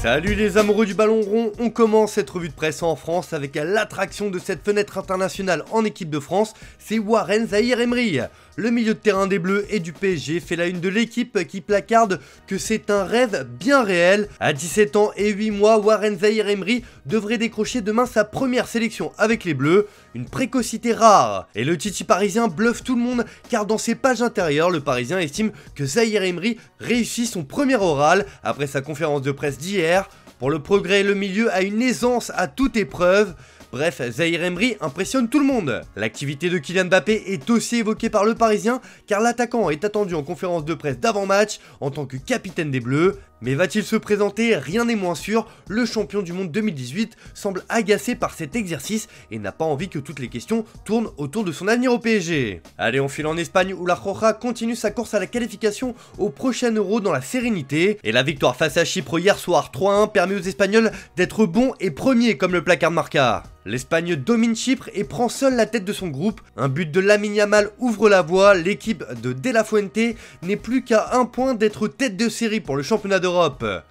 Salut les amoureux du ballon rond, on commence cette revue de presse en France avec l'attraction de cette fenêtre internationale en équipe de France, c'est Warren Zaïre-Emery. Le milieu de terrain des Bleus et du PSG fait la une de l'équipe qui placarde que c'est un rêve bien réel. À 17 ans et 8 mois, Warren Zaïre-Emery devrait décrocher demain sa première sélection avec les Bleus, une précocité rare. Et le Titi parisien bluffe tout le monde car dans ses pages intérieures, le Parisien estime que Zaïre-Emery réussit son premier oral après sa conférence de presse d'hier. Pour le progrès, le milieu a une aisance à toute épreuve. Bref, Zaïre-Emery impressionne tout le monde. L'activité de Kylian Mbappé est aussi évoquée par le Parisien car l'attaquant est attendu en conférence de presse d'avant-match en tant que capitaine des Bleus. Mais va-t-il se présenter? Rien n'est moins sûr, le champion du monde 2018 semble agacé par cet exercice et n'a pas envie que toutes les questions tournent autour de son avenir au PSG. Allez, on file en Espagne où la Roja continue sa course à la qualification au prochain Euro dans la sérénité. Et la victoire face à Chypre hier soir 3-1 permet aux Espagnols d'être bons et premiers comme le placard marqua. L'Espagne domine Chypre et prend seule la tête de son groupe. Un but de Lamine Yamal ouvre la voie, l'équipe de De La Fuente n'est plus qu'à un point d'être tête de série pour le championnat d'Europe.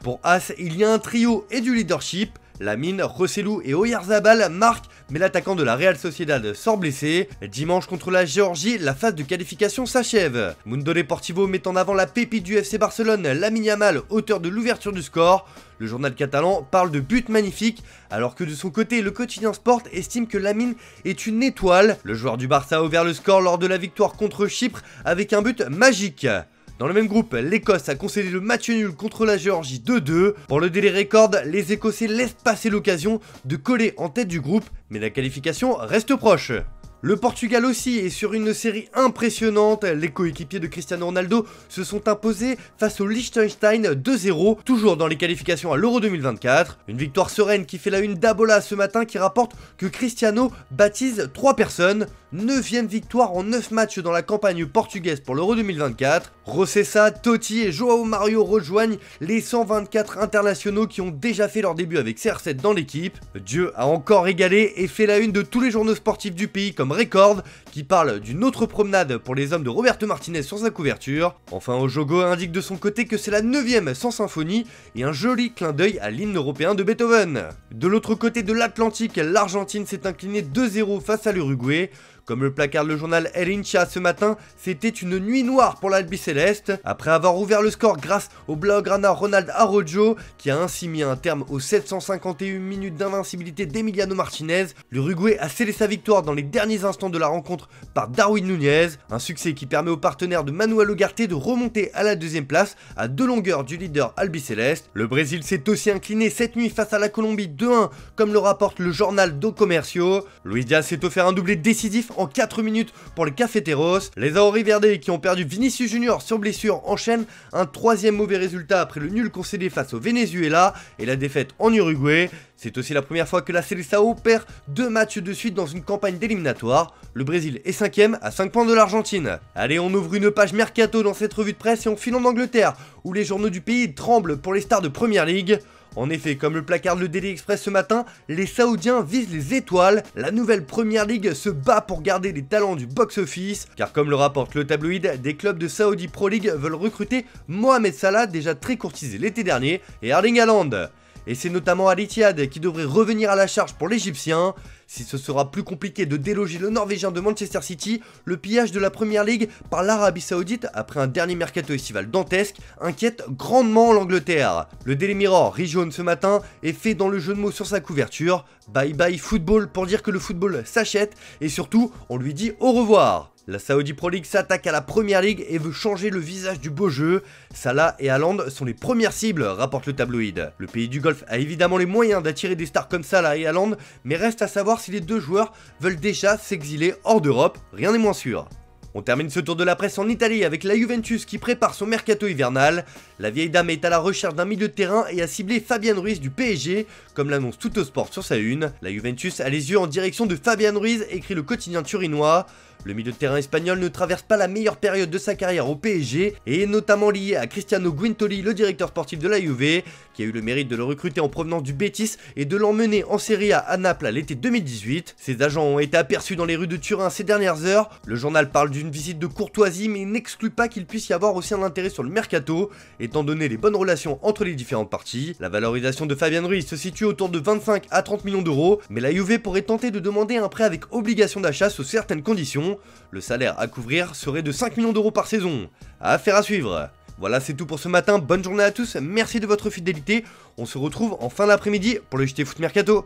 Pour As, il y a un trio et du leadership. Lamine, Rossellou et Oyarzabal marquent, mais l'attaquant de la Real Sociedad sort blessé. Dimanche contre la Géorgie, la phase de qualification s'achève. Mundo Deportivo met en avant la pépite du FC Barcelone, Lamine Yamal, auteur de l'ouverture du score. Le journal catalan parle de but magnifique, alors que de son côté, le quotidien Sport estime que Lamine est une étoile. Le joueur du Barça a ouvert le score lors de la victoire contre Chypre avec un but magique. Dans le même groupe, l'Écosse a concédé le match nul contre la Géorgie 2-2. Pour le délai record, les Écossais laissent passer l'occasion de coller en tête du groupe, mais la qualification reste proche. Le Portugal aussi est sur une série impressionnante, les coéquipiers de Cristiano Ronaldo se sont imposés face au Liechtenstein 2-0, toujours dans les qualifications à l'Euro 2024. Une victoire sereine qui fait la une d'Abola ce matin qui rapporte que Cristiano baptise 3 personnes. 9ème victoire en 9 matchs dans la campagne portugaise pour l'Euro 2024. Rosessa, Totti et Joao Mario rejoignent les 124 internationaux qui ont déjà fait leur début avec CR7 dans l'équipe. Dieu a encore égalé et fait la une de tous les journaux sportifs du pays comme Record, qui parle d'une autre promenade pour les hommes de Roberto Martinez sur sa couverture. Enfin, Ojogo indique de son côté que c'est la 9ème sans symphonie et un joli clin d'œil à l'hymne européen de Beethoven. De l'autre côté de l'Atlantique, l'Argentine s'est inclinée 2-0 face à l'Uruguay. Comme le placarde le journal El Hincha ce matin, c'était une nuit noire pour l'Albiceleste. Après avoir ouvert le score grâce au Blaugrana Ronald Araujo, qui a ainsi mis un terme aux 751 minutes d'invincibilité d'Emiliano Martinez, l'Uruguay a scellé sa victoire dans les derniers instants de la rencontre par Darwin Núñez, un succès qui permet aux partenaires de Manuel Ugarte de remonter à la 2ème place à 2 longueurs du leader albiceleste. Le Brésil s'est aussi incliné cette nuit face à la Colombie 2-1, comme le rapporte le journal Do Comércio. Luis Diaz s'est offert un doublé décisif en 4 minutes pour les Cafeteros. Les Auriverde qui ont perdu Vinicius Junior sur blessure enchaînent un 3ème mauvais résultat après le nul concédé face au Venezuela et la défaite en Uruguay. C'est aussi la première fois que la Seleção perd 2 matchs de suite dans une campagne d'éliminatoire. Le Brésil est 5ème à 5 points de l'Argentine. Allez, on ouvre une page mercato dans cette revue de presse et on file en Angleterre où les journaux du pays tremblent pour les stars de Premier League. En effet, comme le placarde le Daily Express ce matin, les Saoudiens visent les étoiles. La nouvelle Premier League se bat pour garder les talents du box-office. Car comme le rapporte le tabloïd, des clubs de Saudi Pro League veulent recruter Mohamed Salah, déjà très courtisé l'été dernier, et Erling Haaland. Et c'est notamment Al Ittihad qui devrait revenir à la charge pour l'Égyptien. Si ce sera plus compliqué de déloger le Norvégien de Manchester City, le pillage de la Premier League par l'Arabie Saoudite après un dernier mercato estival dantesque inquiète grandement l'Angleterre. Le Daily Mirror rit jaune ce matin et fait dans le jeu de mots sur sa couverture bye bye football pour dire que le football s'achète et surtout on lui dit au revoir. La Saudi Pro League s'attaque à la Premier League et veut changer le visage du beau jeu. Salah et Haaland sont les premières cibles, rapporte le tabloïd. Le pays du Golfe a évidemment les moyens d'attirer des stars comme Salah et Haaland, mais reste à savoir si les deux joueurs veulent déjà s'exiler hors d'Europe, rien n'est moins sûr. On termine ce tour de la presse en Italie avec la Juventus qui prépare son mercato hivernal. La vieille dame est à la recherche d'un milieu de terrain et a ciblé Fabian Ruiz du PSG, comme l'annonce Tuttosport sur sa une. La Juventus a les yeux en direction de Fabian Ruiz, écrit le quotidien turinois. Le milieu de terrain espagnol ne traverse pas la meilleure période de sa carrière au PSG et est notamment lié à Cristiano Guintoli, le directeur sportif de la Juve, qui a eu le mérite de le recruter en provenance du Betis et de l'emmener en Serie A à Naples à l'été 2018. Ses agents ont été aperçus dans les rues de Turin ces dernières heures. Le journal parle d'une visite de courtoisie mais n'exclut pas qu'il puisse y avoir aussi un intérêt sur le mercato, étant donné les bonnes relations entre les différentes parties. La valorisation de Fabian Ruiz se situe autour de 25 à 30 millions d'euros, mais la Juve pourrait tenter de demander un prêt avec obligation d'achat sous certaines conditions. Le salaire à couvrir serait de 5 millions d'euros par saison. Affaire à suivre. Voilà, c'est tout pour ce matin, bonne journée à tous, merci de votre fidélité, on se retrouve en fin d'après-midi pour le JT Foot Mercato.